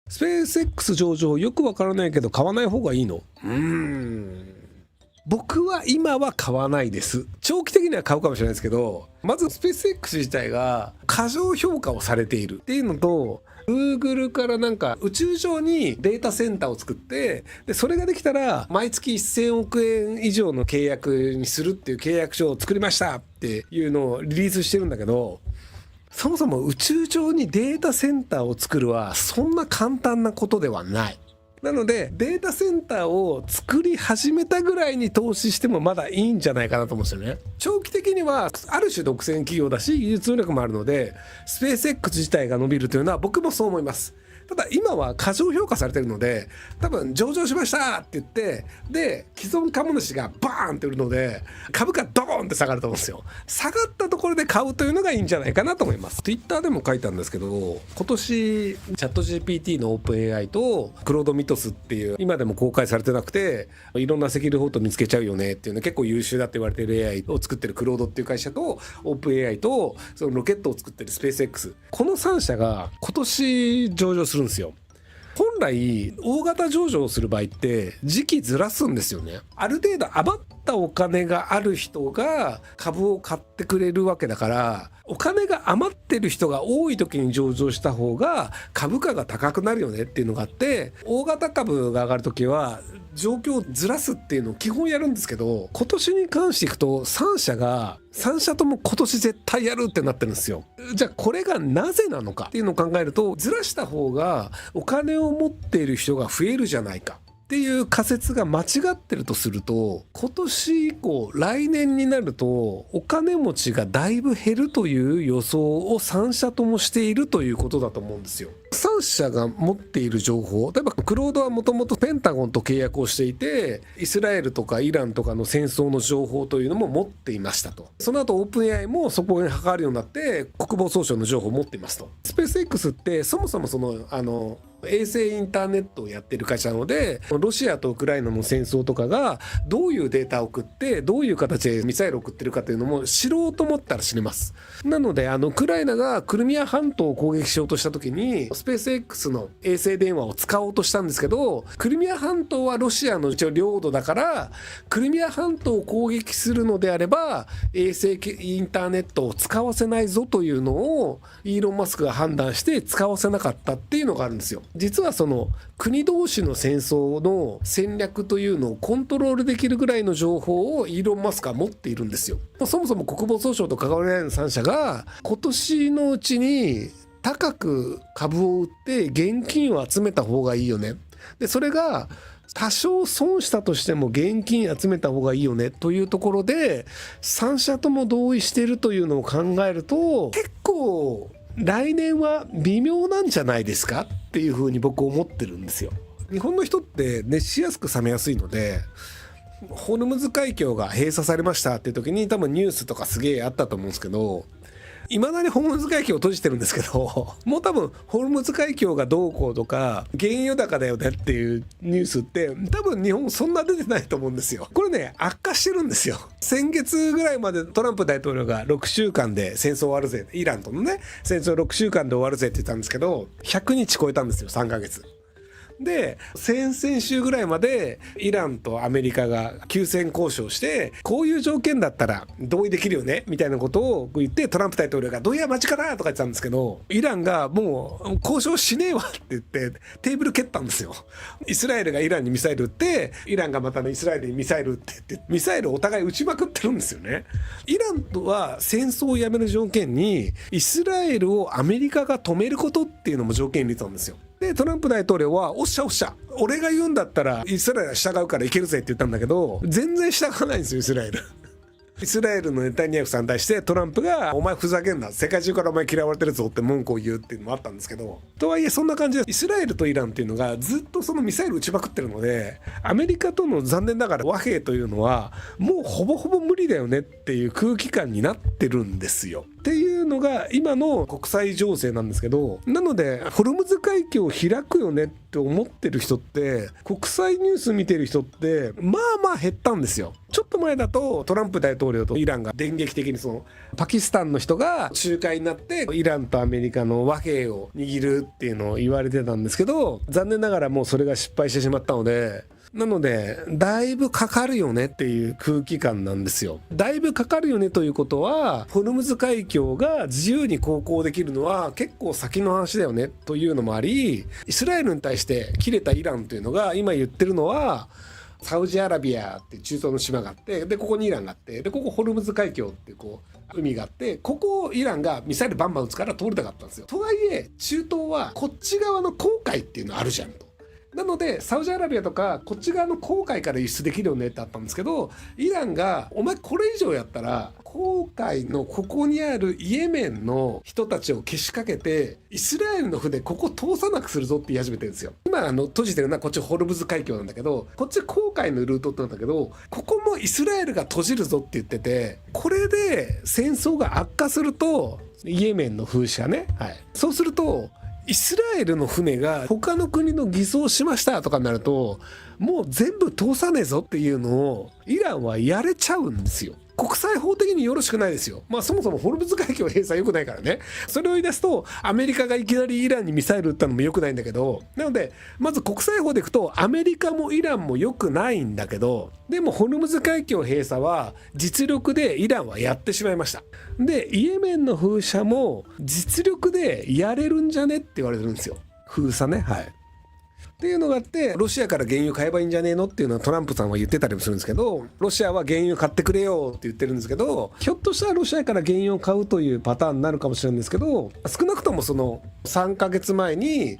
スペース X 上場よくわからないけど買わない方がいいの？僕は今は買わないです。長期的には買うかもしれないですけど、まずスペース X 自体が過剰評価をされているっていうのと、Google からなんか宇宙上にデータセンターを作って、でそれができたら毎月1000億円以上の契約にするっていう契約書を作りましたっていうのをリリースしてるんだけど、そもそも宇宙上にデータセンターを作るはそんな簡単なことではない。なのでデータセンターを作り始めたぐらいに投資してもまだいいんじゃないかなと思うんですよね。長期的にはある種独占企業だし技術力もあるので、スペース X 自体が伸びるというのは僕もそう思います。ただ今は過剰評価されてるので、多分上場しましたって言って、で既存株主がバーンって売るので株価ドーンって下がると思うんですよ。下がったところで買うというのがいいんじゃないかなと思います。 Twitter でも書いたんですけど、今年チャット GPT のオープン AI とクロードミトスっていう今でも公開されてなくていろんなセキュリティフォート見つけちゃうよねっていうの結構優秀だって言われてる AI を作ってるクロードっていう会社とオープン AI とそのロケットを作ってるスペース X、 この3社が今年上場するんですよ。本来大型上場をする場合って時期ずらすんですよね。ある程度余ったお金がある人が株を買ってくれるわけだから、お金が余ってる人が多い時に上場した方が株価が高くなるよねっていうのがあって、大型株が上がる時は状況をずらすっていうのを基本やるんですけど、今年に関していくと3社とも今年絶対やるってなってるんですよ。じゃあこれがなぜなのかっていうのを考えると、ずらした方がお金を持っている人が増えるじゃないかっていう仮説が間違ってるとすると、今年以降来年になるとお金持ちがだいぶ減るという予想を3社ともしているということだと思うんですよ。3社が持っている情報、例えばクロードはもともとペンタゴンと契約をしていて、イスラエルとかイランとかの戦争の情報というのも持っていましたと。その後オープン AI もそこに関わるようになって国防総省の情報を持っていますと。スペース X ってそもそも衛星インターネットをやってる会社なので、ロシアとウクライナの戦争とかがどういうデータを送ってどういう形でミサイルを送ってるかというのも知ろうと思ったら知れます。なのでウクライナがクリミア半島を攻撃しようとした時にスペース X の衛星電話を使おうとしたんですけど、クリミア半島はロシアの一応領土だから、クリミア半島を攻撃するのであれば衛星インターネットを使わせないぞというのをイーロン・マスクが判断して使わせなかったっていうのがあるんですよ。実はその国同士の戦争の戦略というのをコントロールできるぐらいの情報をイーロン・マスクは持っているんですよ。そもそも国防総省と関わり合いの3社が今年のうちに高く株を売って現金を集めた方がいいよね。でそれが多少損したとしても現金集めた方がいいよねというところで3社とも同意しているというのを考えると、結構来年は微妙なんじゃないですかっていうふうに僕思ってるんですよ。日本の人って熱しやすく冷めやすいので、ホルムズ海峡が閉鎖されましたっていう時に多分ニュースとかすげえあったと思うんですけど、いまだにホルムズ海峡を閉じてるんですけど、もう多分ホルムズ海峡がどうこうとか原油高だよねっていうニュースって多分日本そんな出てないと思うんですよ。これね悪化してるんですよ。先月ぐらいまでトランプ大統領が6週間で戦争終わるぜ、イランとのね戦争6週間で終わるぜって言ったんですけど、100日超えたんですよ、3ヶ月で。先々週ぐらいまでイランとアメリカが休戦交渉して、こういう条件だったら同意できるよねみたいなことを言って、トランプ大統領がどうや待ちかなとか言ってたんですけど、イランがもう交渉しねえわって言ってテーブル蹴ったんですよ。イスラエルがイランにミサイル撃って、イランがまたイスラエルにミサイル撃ってってミサイルをお互い撃ちまくってるんですよね。イランとは戦争をやめる条件にイスラエルをアメリカが止めることっていうのも条件に入れてたんですよ。でトランプ大統領はおっしゃおっしゃ、俺が言うんだったらイスラエルは従うからいけるぜって言ったんだけど、全然従わないんですよイスラエル。イスラエルのネタニヤフさんに対してトランプがお前ふざけんな、世界中からお前嫌われてるぞって文句を言うっていうのもあったんですけど、とはいえそんな感じでイスラエルとイランっていうのがずっとそのミサイル撃ちまくってるので、アメリカとの残念ながら和平というのはもうほぼほぼ無理だよねっていう空気感になってるんですよ。っていういうのが今の国際情勢なんですけど、なのでホルムズ海峡を開くよねって思ってる人って、国際ニュース見てる人ってまあまあ減ったんですよ。ちょっと前だとトランプ大統領とイランが電撃的にパキスタンの人が仲介になってイランとアメリカの和平を握るっていうのを言われてたんですけど、残念ながらもうそれが失敗してしまったので、なのでだいぶかかるよねっていう空気感なんですよ。だいぶかかるよねということは、ホルムズ海峡が自由に航行できるのは結構先の話だよねというのもあり、イスラエルに対して切れたイランというのが今言ってるのは、サウジアラビアって中東の島があって、でここにイランがあって、でここホルムズ海峡っていう海があって、ここをイランがミサイルバンバン撃つから通りたかったんですよ。とはいえ中東はこっち側の紅海っていうのあるじゃんと。なのでサウジアラビアとかこっち側の紅海から輸出できるよねってあったんですけど、イランがお前これ以上やったら紅海のここにあるイエメンの人たちをけしかけてイスラエルの船ここ通さなくするぞって言い始めてるんですよ。今閉じてるのはこっちホルムズ海峡なんだけど、こっち紅海のルートってなんだけど、ここもイスラエルが閉じるぞって言ってて、これで戦争が悪化すると、イエメンの風刺がね、はい、そうするとイスラエルの船が他の国の偽装しましたとかになると、もう全部通さねえぞっていうのをイランはやれちゃうんですよ。国際法的によろしくないですよ。まあそもそもホルムズ海峡閉鎖良くないからね。それを言い出すとアメリカがいきなりイランにミサイル撃ったのも良くないんだけど、なのでまず国際法でいくとアメリカもイランも良くないんだけど、でもホルムズ海峡閉鎖は実力でイランはやってしまいました。でイエメンの封鎖も実力でやれるんじゃねって言われてるんですよ。封鎖ね、はい。っていうのがあって、ロシアから原油買えばいいんじゃねえのっていうのはトランプさんは言ってたりもするんですけど、ロシアは原油買ってくれよって言ってるんですけど、ひょっとしたらロシアから原油を買うというパターンになるかもしれないんですけど、少なくとも3ヶ月前に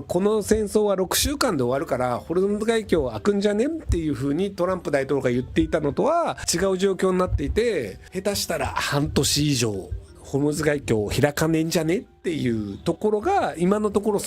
この戦争は6週間で終わるからホルムズ海峡開くんじゃねっていう風にトランプ大統領が言っていたのとは違う状況になっていて、下手したら半年以上ホルムズ海峡を開かねえんじゃねっていうところが今のところ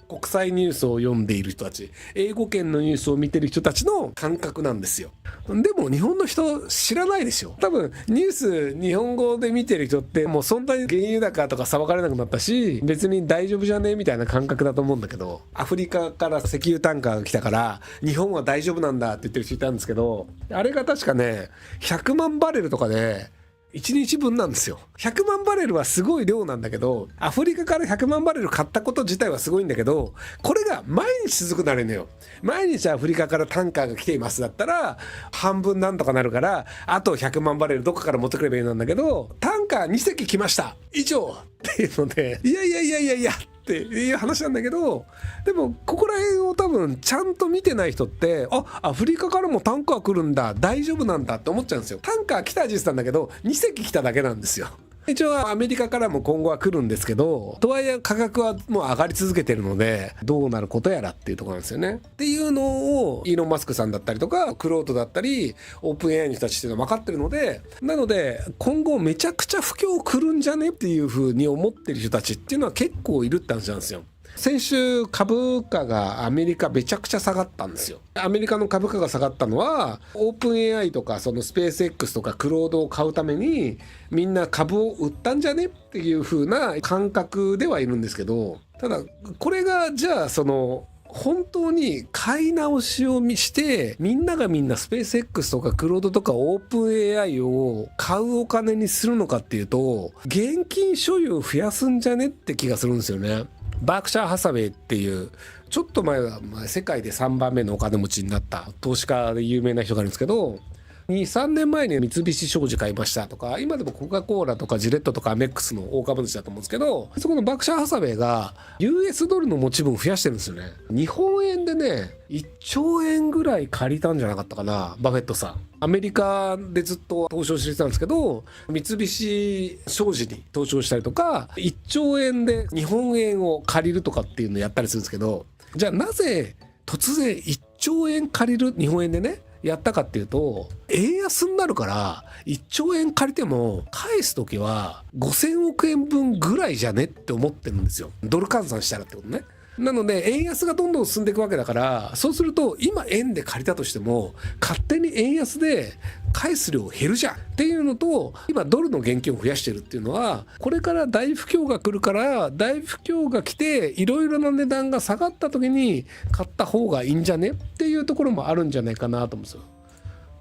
国際ニュースを読んでいる人たち、英語圏のニュースを見てる人たちの感覚なんですよ。でも日本の人知らないでしょ。多分ニュース日本語で見てる人ってもうそんなに原油高とか騒がれなくなったし、別に大丈夫じゃねみたいな感覚だと思うんだけど、アフリカから石油タンカーが来たから日本は大丈夫なんだって言ってる人いたんですけど、あれが確かね100万バレルとかで1日分なんですよ。100万バレルはすごい量なんだけど、アフリカから100万バレル買ったこと自体はすごいんだけど、これが毎日続くなるのよ。毎日アフリカからタンカーが来ていますだったら半分なんとかなるから、あと100万バレルどこから持ってくればいいなんだけど、タンカー2隻来ました以上っていうので、いやっていう話なんだけど、でもここら辺を多分ちゃんと見てない人って、アフリカからもタンカー来るんだ、大丈夫なんだって思っちゃうんですよ。タンカー来た事実なんだけど2隻来ただけなんですよ。一応アメリカからも今後は来るんですけど、とはいえ価格はもう上がり続けてるのでどうなることやらっていうところなんですよね。っていうのをイーロン・マスクさんだったりとかクロートだったりオープン AI の人たちっていうのは分かってるので、なので今後めちゃくちゃ不況来るんじゃねっていう風に思ってる人たちっていうのは結構いるって話なんですよ。先週株価がアメリカめちゃくちゃ下がったんですよ。アメリカの株価が下がったのはオープン AI とかスペース X とかクロードを買うためにみんな株を売ったんじゃねっていう風な感覚ではいるんですけど、ただこれがじゃあ本当に買い直しをしてみんながみんなスペース X とかクロードとかオープン AI を買うお金にするのかっていうと、現金所有を増やすんじゃねって気がするんですよね。バークシャー・ハサウェイっていうちょっと前は世界で3番目のお金持ちになった投資家で有名な人がいるんですけど、2、3年前に三菱商事買いましたとか、今でもコカ・コーラとかジレットとかアメックスの大株主だと思うんですけど、そこのバークシャー・ハサウェイが US ドルの持ち分を増やしてるんですよね。日本円でね1兆円ぐらい借りたんじゃなかったかな、バフェットさん。アメリカでずっと投資をしてたんですけど、三菱商事に投資をしたりとか1兆円で日本円を借りるとかっていうのをやったりするんですけど、じゃあなぜ突然1兆円借りる日本円でねやったかっていうと、円安になるから1兆円借りても返す時は5000億円分ぐらいじゃねって思ってるんですよ。ドル換算したらってことね。なので円安がどんどん進んでいくわけだから、そうすると今円で借りたとしても勝手に円安で返す量減るじゃんっていうのと、今ドルの現金を増やしてるっていうのは、これから大不況が来るから、大不況が来ていろいろな値段が下がった時に買った方がいいんじゃねっていうところもあるんじゃないかなと思うんですよ。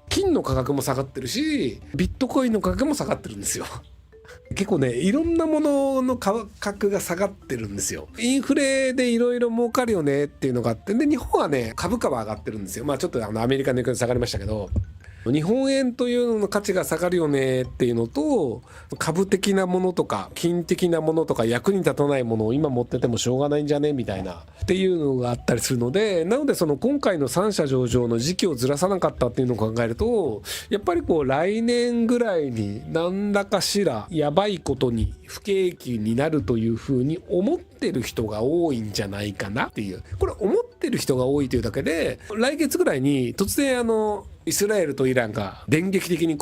金の価格も下がってるし、ビットコインの価格も下がってるんですよ。結構ね、いろんなものの価格が下がってるんですよ。インフレでいろいろ儲かるよねっていうのがあって、で日本はね株価は上がってるんですよ。ちょっとアメリカの影響で下がりましたけど、日本円というのの価値が下がるよねっていうのと、株的なものとか金的なものとか役に立たないものを今持っててもしょうがないんじゃねみたいなっていうのがあったりするので、なのでその今回の3社上場の時期をずらさなかったっていうのを考えると、やっぱり来年ぐらいに何らかしらやばいことに不景気になるというふうに思ってる人が多いんじゃないかなっていう、これ思ってる人が多いというだけで、来月ぐらいに突然イスラエルとイランが電撃的に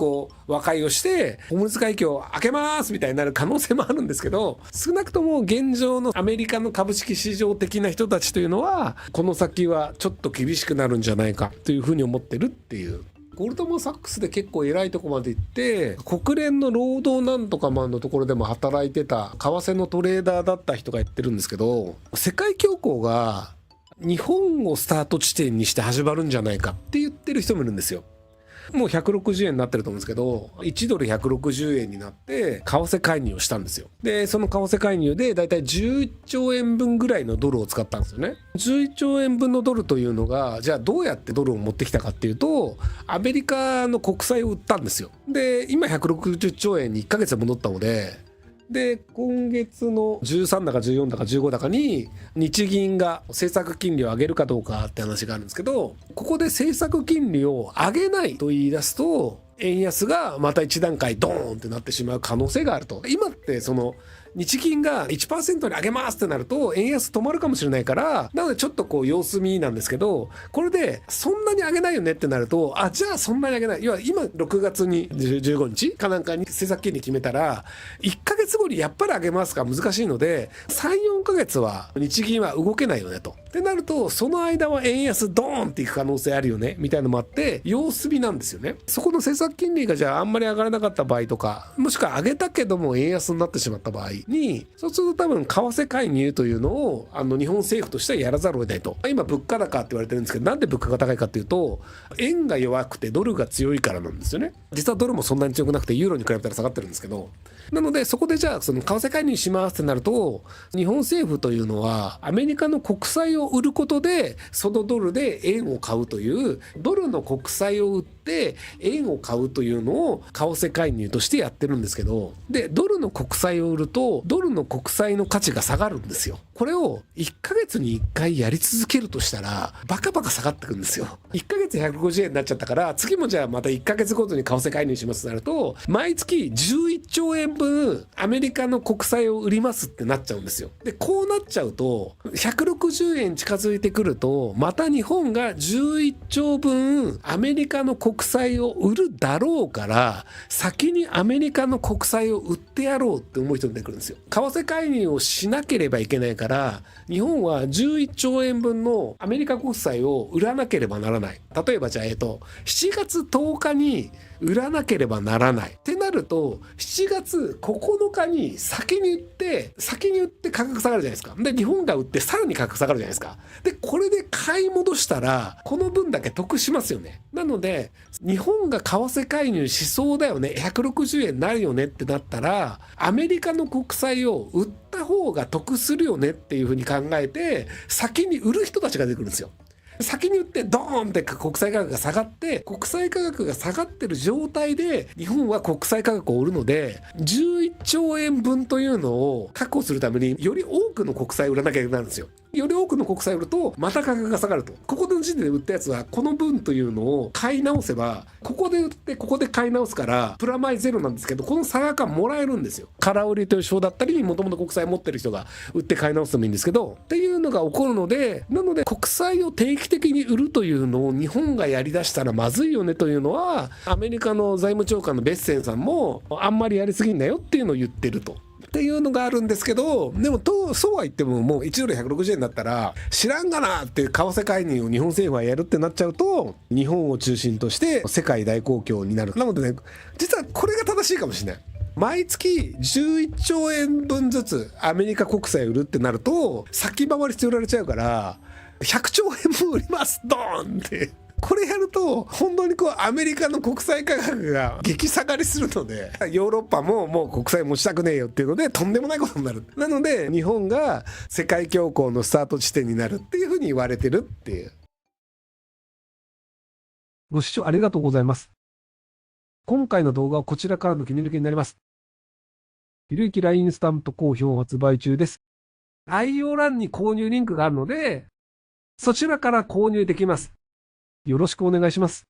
和解をしてホムズ海峡を開けますみたいになる可能性もあるんですけど、少なくとも現状のアメリカの株式市場的な人たちというのはこの先はちょっと厳しくなるんじゃないかというふうに思ってるっていう。ゴールドマン・サックスで結構偉いとこまで行って、国連の労働なんとかマンのところでも働いてた為替のトレーダーだった人が言ってるんですけど、世界恐慌が日本をスタート地点にして始まるんじゃないかって言ってる人もいるんですよ。もう160円になってると思うんですけど、1ドル160円になって為替介入をしたんですよ。でその為替介入でだいたい11兆円分ぐらいのドルを使ったんですよね。11兆円分のドルというのが、じゃあどうやってドルを持ってきたかっていうと、アメリカの国債を売ったんですよ。で今160兆円に1ヶ月で戻ったので、今月の13だか14だか15だかに日銀が政策金利を上げるかどうかって話があるんですけど、ここで政策金利を上げないと言い出すと、円安がまた一段階ドーンってなってしまう可能性があると。今って日銀が 1% に上げますってなると円安止まるかもしれないから、なのでちょっと様子見なんですけど、これでそんなに上げないよねってなると、じゃあそんなに上げない、要は今6月に15日かなんかに政策金利決めたら1ヶ月後にやっぱり上げますか難しいので、 3,4 ヶ月は日銀は動けないよねと。ってなるとその間は円安ドーンっていく可能性あるよねみたいなのもあって、様子見なんですよね。そこの政策金利がじゃああんまり上がらなかった場合とか、もしくは上げたけども円安になってしまった場合に、そうすると多分為替介入というのを日本政府としてはやらざるを得ないと。今物価高って言われてるんですけど、なんで物価が高いかっていうと、円が弱くてドルが強いからなんですよね。実はドルもそんなに強くなくてユーロに比べたら下がってるんですけど、なのでそこでじゃあその為替介入しますってなると、日本政府というのはアメリカの国債を売ることでそのドルで円を買うという、ドルの国債を売って円を買うというのを為替介入としてやってるんですけど、でドルの国債を売るとドルの国債の価値が下がるんですよ。これを1ヶ月に1回やり続けるとしたらバカバカ下がってくるんですよ。1ヶ月150円になっちゃったから、次もじゃあまた1ヶ月ごとに為替介入しますとなると、毎月11兆円分アメリカの国債を売りますってなっちゃうんですよ。でこうなっちゃうと160円近づいてくると、また日本が11兆分アメリカの国債を売るだろうから、先にアメリカの国債を売ってやろうって思う人が出てくるんですよ。為替介入をしなければいけないから、日本は11兆円分のアメリカ国債を売らなければならない。例えばじゃあ7月10日に売らなければならないってなると、7月9日に先に売って価格下がるじゃないですか。で日本が売ってさらに価格下がるじゃないですか。でこれで買い戻したらこの分だけ得しますよね。なので日本が為替介入しそうだよね、160円になるよねってなったら、アメリカの国債を売った方が得するよねっていうふうに考えて先に売る人たちが出てくるんですよ。先に売ってドーンって国債価格が下がって、国債価格が下がってる状態で日本は国債価格を売るので、11兆円分というのを確保するためにより多くの国債を売らなきゃいけないんですよ。より多くの国債を売るとまた価格が下がると。ここの時点で売ったやつはこの分というのを買い直せば、ここで売ってここで買い直すからプラマイゼロなんですけど、この差額はもらえるんですよ。空売りという証だったり、もともと国債持ってる人が売って買い直すでもいいんですけどっていうのが起こるので、なので国債を定期的に売るというのを日本がやりだしたらまずいよねというのは、アメリカの財務長官のベッセンさんもあんまりやりすぎんなよっていうのを言ってると。っっていうのがあるんですけど、でもそうは言ってももう1ドル160円だったら知らんがなって為替介入を日本政府はやるってなっちゃうと、日本を中心として世界大公共になる。なのでね、実はこれが正しいかもしれない。毎月11兆円分ずつアメリカ国債売るってなると先回りして売られちゃうから100兆円分売りますドーンって。これやると本当にアメリカの国債価格が激下がりするので、ヨーロッパももう国債持ちたくねえよっていうのでとんでもないことになる。なので日本が世界恐慌のスタート地点になるっていうふうに言われてるっていう。ご視聴ありがとうございます。今回の動画はこちらからの切り抜きになります。ひろゆき LINE スタンプ好評発売中です。概要欄に購入リンクがあるので、そちらから購入できます。よろしくお願いします。